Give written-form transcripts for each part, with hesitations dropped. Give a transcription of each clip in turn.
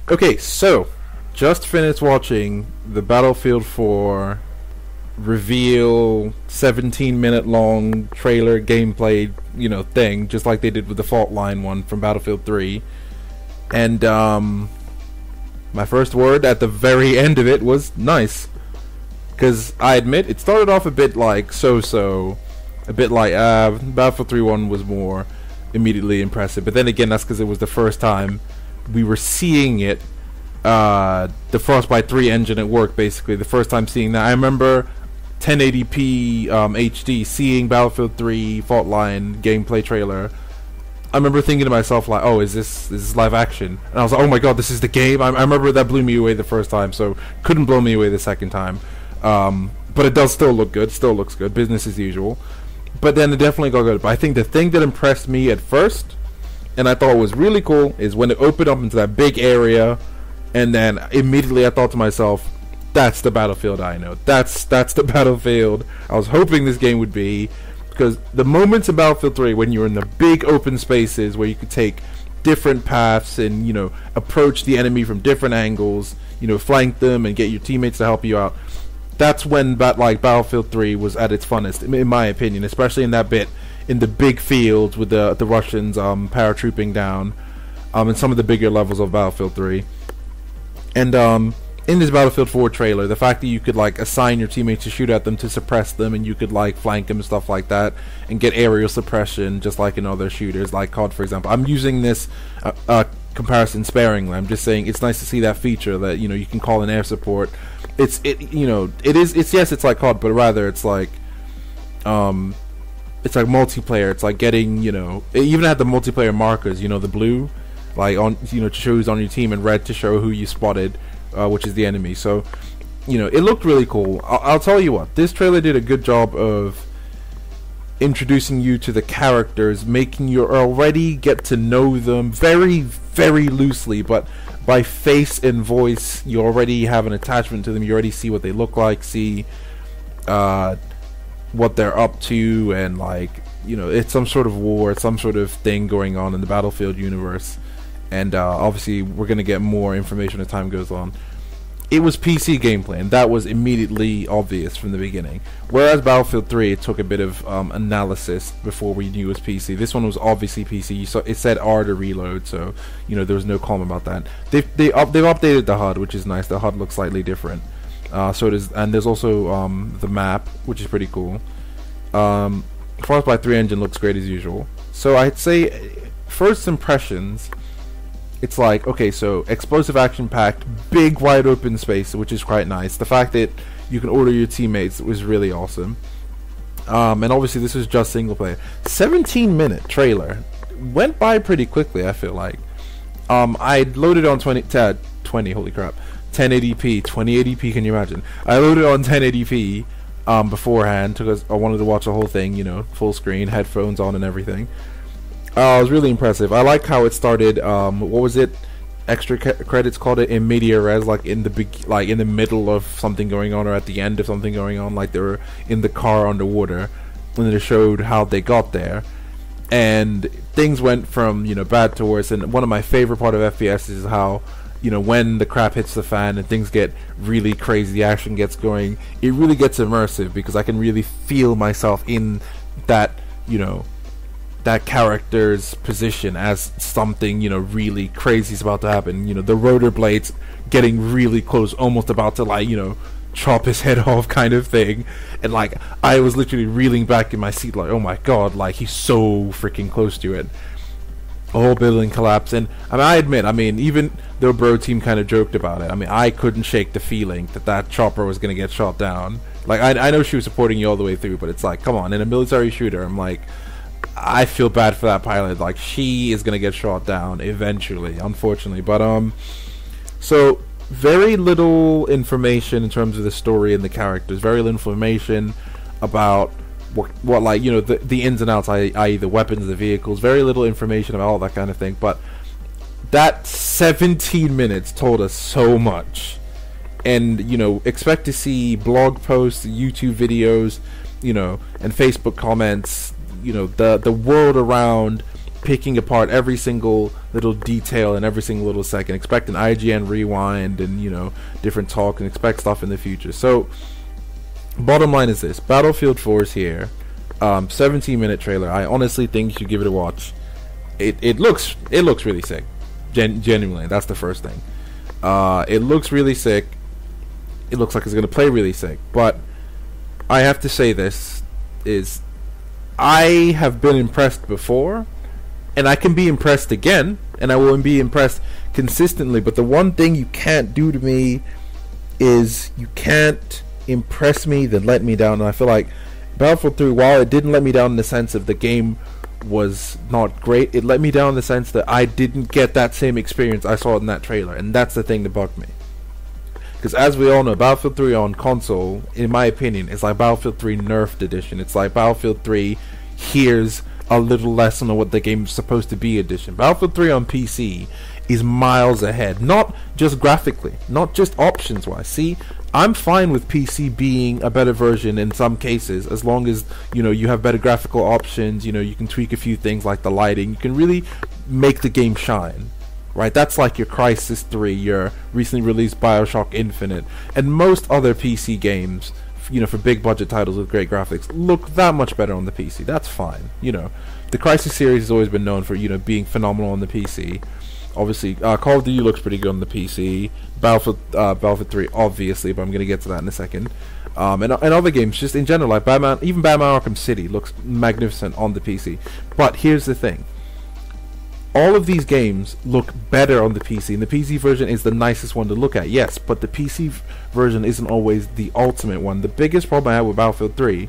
Okay, so just finished watching the Battlefield 4 reveal 17-minute long trailer gameplay, thing, just like they did with the Fault Line one from Battlefield 3. And my first word at the very end of it was nice. Because I admit it started off a bit like so-so, a bit like Battlefield 3 1 was more immediately impressive. But then again, that's because it was the first time we were seeing it, the Frostbite 3 engine at work, basically. The first time seeing that. I remember 1080p HD, seeing Battlefield 3 Fault Line gameplay trailer. I remember thinking to myself, like, oh, is this live action? And I was like, oh my god, this is the game? I remember that blew me away the first time, so couldn't blow me away the second time. But it does still look good, still looks good, business as usual. But then it definitely got good. But I think the thing that impressed me at first, and I thought was really cool, is when it opened up into that big area, and then immediately I thought to myself, that's the Battlefield I know. That's the Battlefield I was hoping this game would be. Because the moments in Battlefield 3 when you're in the big open spaces where you could take different paths and, approach the enemy from different angles, flank them and get your teammates to help you out, that's when Battlefield 3 was at its funnest, in my opinion, especially in that bit in the big fields with the Russians paratrooping down, and some of the bigger levels of Battlefield 3. And in this Battlefield 4 trailer, the fact that you could assign your teammates to shoot at them to suppress them, and you could flank them and stuff like that, and get aerial suppression just like in other shooters like COD, for example. I'm using this comparison sparingly. I'm just saying it's nice to see that feature that you can call in air support. It's like COD, but rather it's like multiplayer. It's like getting it even had the multiplayer markers, the blue to show who's on your team, and red to show who you spotted, which is the enemy. So it looked really cool. I'll tell you what, this trailer did a good job of introducing you to the characters, making you already get to know them very, very loosely, but by face and voice you already have an attachment to them. You already see what they look like, see what they're up to, and it's some sort of war, it's some sort of thing going on in the Battlefield universe. And obviously we're going to get more information as time goes on. It was PC gameplay, and that was immediately obvious from the beginning. Whereas Battlefield 3, it took a bit of analysis before we knew it was PC. This one was obviously PC. So it said R to reload, so there was no comment about that. They've updated the HUD, which is nice. The HUD looks slightly different. So it is, and there's also the map, which is pretty cool. Frostbite 3 engine looks great as usual. So I'd say first impressions, it's like, okay, so explosive action-packed, big wide open space, which is quite nice. The fact that you can order your teammates was really awesome. And obviously this was just single player. 17-minute trailer went by pretty quickly, I feel like. I loaded on 1080p, 2080p, can you imagine? I loaded on 1080p beforehand because I wanted to watch the whole thing, full screen, headphones on and everything. It was really impressive. I like how it started. What was it? Extra credits called it in media res, in the middle of something going on or at the end of something going on, like they were in the car underwater, and then it showed how they got there, and things went from bad to worse. And one of my favorite part of FPS is how when the crap hits the fan and things get really crazy, the action gets going. It really gets immersive because I can really feel myself in that that character's position as something really crazy is about to happen. The rotor blades getting really close, almost about to chop his head off, kind of thing. And I was literally reeling back in my seat, oh my god, he's so freaking close to it. The whole building collapsed. And I admit, even though Bro Team kind of joked about it, I couldn't shake the feeling that chopper was going to get shot down. I know she was supporting you all the way through, but it's come on, in a military shooter, I feel bad for that pilot. She is gonna get shot down eventually, unfortunately. But so very little information in terms of the story and the characters. Very little information about what the ins and outs, i.e. the weapons, the vehicles. Very little information about all that kind of thing. But that 17 minutes told us so much. And expect to see blog posts, YouTube videos, and Facebook comments. The world around picking apart every single little detail and every single little second. Expect an IGN rewind and, you know, different talk, and expect stuff in the future. So, bottom line is this: Battlefield 4 is here. 17-minute trailer. I honestly think you should give it a watch. It looks really sick. Genuinely, that's the first thing. It looks really sick. It looks like it's gonna play really sick. But I have to say this is, I have been impressed before, and I can be impressed again, and I will be impressed consistently. But the one thing you can't do to me is you can't impress me then let me down. And I feel like Battlefield 3, while it didn't let me down in the sense of the game was not great, it let me down in the sense that I didn't get that same experience I saw in that trailer, and that's the thing that bugged me. Because as we all know, Battlefield 3 on console, in my opinion, is like Battlefield 3 Nerfed Edition. It's like Battlefield 3, here's a little lesson on what the game's supposed to be edition. Battlefield 3 on PC is miles ahead, not just graphically, not just options wise. See, I'm fine with PC being a better version in some cases, as long as, you know, you have better graphical options, you know, you can tweak a few things like the lighting, you can really make the game shine, right? That's like your Crysis 3, your recently released Bioshock Infinite, and most other PC games, you know, for big budget titles with great graphics, look that much better on the PC. That's fine, you know. The Crysis series has always been known for, you know, being phenomenal on the PC. Obviously, Call of Duty looks pretty good on the PC. Battlefield 3, obviously, but I'm going to get to that in a second. And other games, just in general, like Batman Arkham City looks magnificent on the PC. But here's the thing. All of these games look better on the PC, and the PC version is the nicest one to look at, yes, but the PC version isn't always the ultimate one. The biggest problem I had with Battlefield 3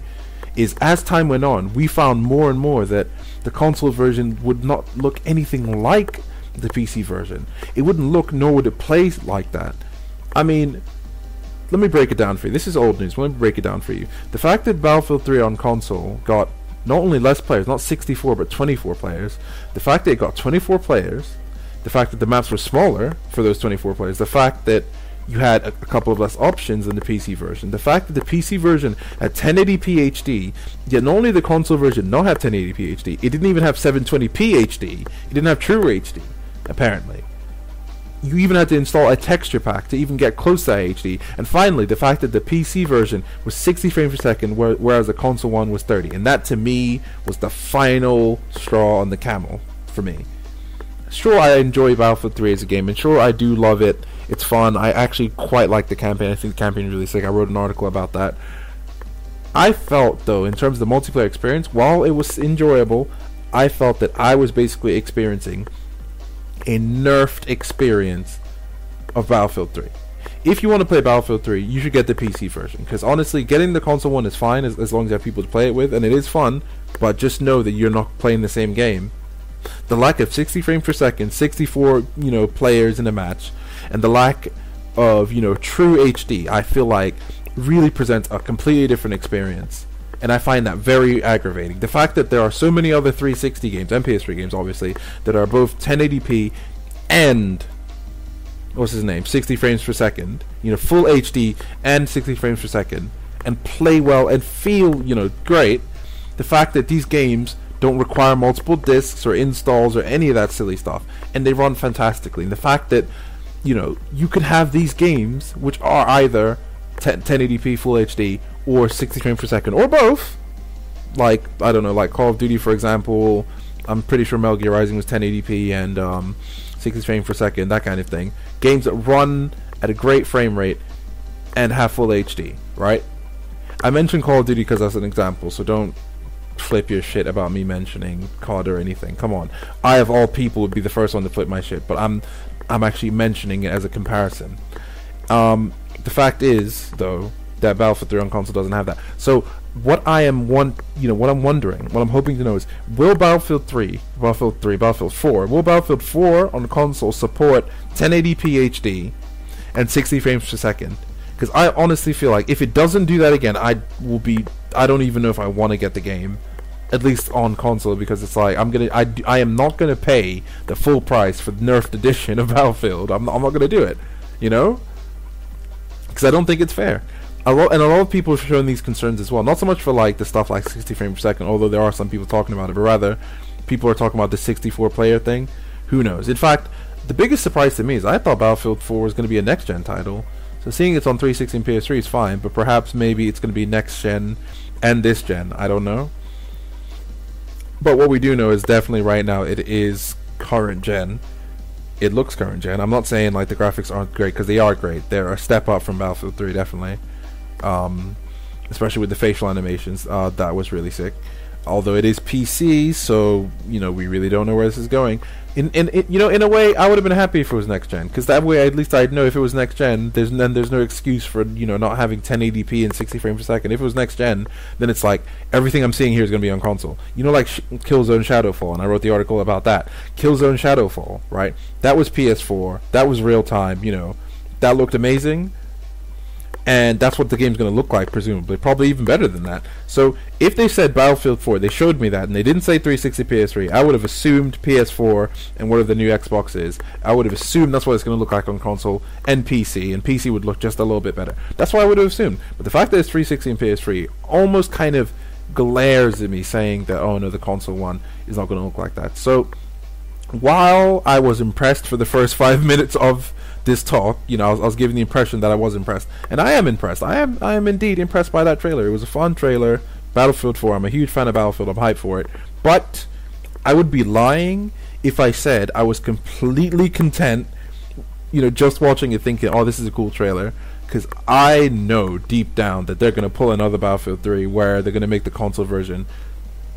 is, as time went on, we found more and more that the console version would not look anything like the PC version. It wouldn't look, nor would it play like that. I mean, let me break it down for you. This is old news, but let me break it down for you. The fact that Battlefield 3 on console got not only less players, not 64 but 24 players, the fact that it got 24 players, the fact that the maps were smaller for those 24 players, the fact that you had a couple of less options than the PC version, the fact that the PC version had 1080p HD, yet not only the console version not have 1080p HD, it didn't even have 720p HD, it didn't have true HD, apparently. You even had to install a texture pack to even get close to HD. And finally, the fact that the PC version was 60 frames per second, whereas the console one was 30. And that, to me, was the final straw on the camel for me. Sure, I enjoy Battlefield 3 as a game, and sure, I do love it. It's fun. I actually quite like the campaign. I think the campaign is really sick. I wrote an article about that. I felt, though, in terms of the multiplayer experience, while it was enjoyable, I felt that I was basically experiencing a nerfed experience of Battlefield 3. If you want to play Battlefield 3, you should get the PC version, because honestly, getting the console one is fine as long as you have people to play it with, and it is fun, but just know that you're not playing the same game. The lack of 60 frames per second, 64, you know, players in a match, and the lack of, you know, true HD, I feel like really presents a completely different experience. And I find that very aggravating. The fact that there are so many other 360 games, and PS3 games obviously, that are both 1080p and, what's his name, 60 frames per second, you know, full HD and 60 frames per second, and play well and feel, you know, great. The fact that these games don't require multiple discs or installs or any of that silly stuff, and they run fantastically. And the fact that, you know, you could have these games, which are either 1080p full HD or 60 frames per second, or both, like, I don't know, like Call of Duty, for example. I'm pretty sure Metal Gear Rising was 1080p and 60 frames per second, that kind of thing. Games that run at a great frame rate and have full HD, right? I mentioned Call of Duty because that's an example, so don't flip your shit about me mentioning COD or anything. Come on, I of all people would be the first one to flip my shit, but I'm actually mentioning it as a comparison. The fact is, though, that Battlefield 3 on console doesn't have that. So what I'm wondering, what I'm hoping to know is, will Battlefield 4, will Battlefield 4 on console support 1080p HD and 60 frames per second? Because I honestly feel like if it doesn't do that again, I don't even know if I want to get the game, at least on console, because it's like I am not gonna pay the full price for the nerfed edition of Battlefield. I'm not gonna do it, you know, because I don't think it's fair. A lot of people have shown these concerns as well. Not so much for like the stuff like 60 frames per second, although there are some people talking about it, but rather people are talking about the 64-player thing. Who knows? In fact, the biggest surprise to me is I thought Battlefield 4 was going to be a next-gen title. So seeing it's on 360 and PS3 is fine, but perhaps maybe it's going to be next-gen and this gen. I don't know. But what we do know is definitely right now it is current-gen. It looks current-gen. I'm not saying like the graphics aren't great, because they are great. They're a step up from Battlefield 3, definitely. Especially with the facial animations. That was really sick. Although it is PC, so you know we really don't know where this is going. In a way, I would have been happy if it was next gen, because that way at least I'd know if it was next gen. There's no excuse for not having 1080p and 60 frames per second. If it was next gen, then it's like everything I'm seeing here is going to be on console. Like Killzone Shadowfall, and I wrote the article about that. Killzone Shadowfall, right? That was PS4. That was real time. That looked amazing. And that's what the game's going to look like, presumably. Probably even better than that. So, if they said Battlefield 4, they showed me that, and they didn't say 360 PS3, I would have assumed PS4 and whatever the new Xbox is. I would have assumed that's what it's going to look like on console and PC would look just a little bit better. That's what I would have assumed. But the fact that it's 360 and PS3 almost kind of glares at me, saying that, oh no, the console one is not going to look like that. So, while I was impressed for the first 5 minutes of this talk, I was giving the impression that I was impressed, and I am impressed. I am indeed impressed by that trailer. It was a fun trailer. Battlefield 4. I'm a huge fan of Battlefield. I'm hyped for it. But I would be lying if I said I was completely content, just watching it, thinking, "Oh, this is a cool trailer." Because I know deep down that they're going to pull another Battlefield 3, where they're going to make the console version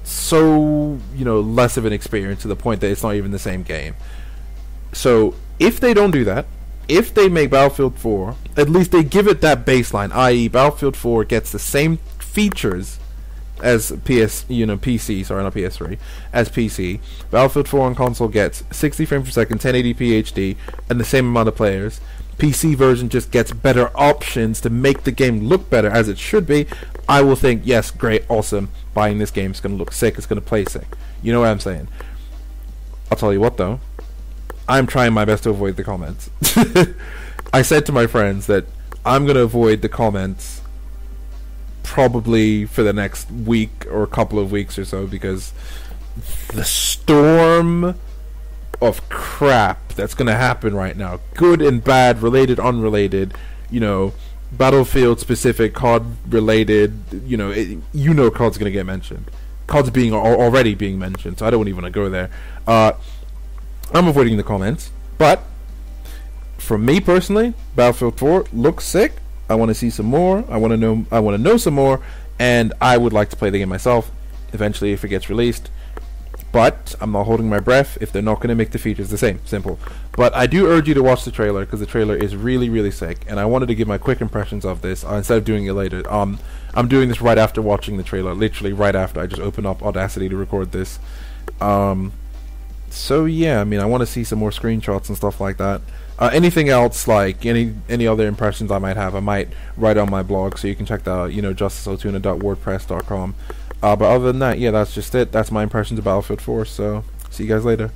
so less of an experience, to the point that it's not even the same game. So if they don't do that, if they make Battlefield 4, at least they give it that baseline, i.e. Battlefield 4 gets the same features as PC, sorry, not PS3, as PC. Battlefield 4 on console gets 60 frames per second, 1080p HD, and the same amount of players. PC version just gets better options to make the game look better, as it should be. I will think, yes, great, awesome, buying this game, it's going to look sick, it's going to play sick. You know what I'm saying? I'll tell you what, though. I'm trying my best to avoid the comments. I said to my friends that I'm going to avoid the comments probably for the next week or a couple of weeks or so, because the storm of crap that's going to happen right now, good and bad, related, unrelated, Battlefield specific, COD related, COD's going to get mentioned. COD's already being mentioned, so I don't even want to go there. I'm avoiding the comments, but for me personally, Battlefield 4 looks sick. I want to see some more. I want to know some more, and I would like to play the game myself eventually if it gets released. But I'm not holding my breath if they're not going to make the features the same. Simple. But I do urge you to watch the trailer, because the trailer is really, really sick, and I wanted to give my quick impressions of this instead of doing it later. I'm doing this right after watching the trailer, literally right after. I just opened up Audacity to record this. So yeah, I want to see some more screenshots and stuff like that. Anything else, like any other impressions I might have, I might write on my blog, so you can check that out, JusticeSoulTuna.wordpress.com. But other than that, yeah, that's just it. That's my impressions of Battlefield 4, so see you guys later.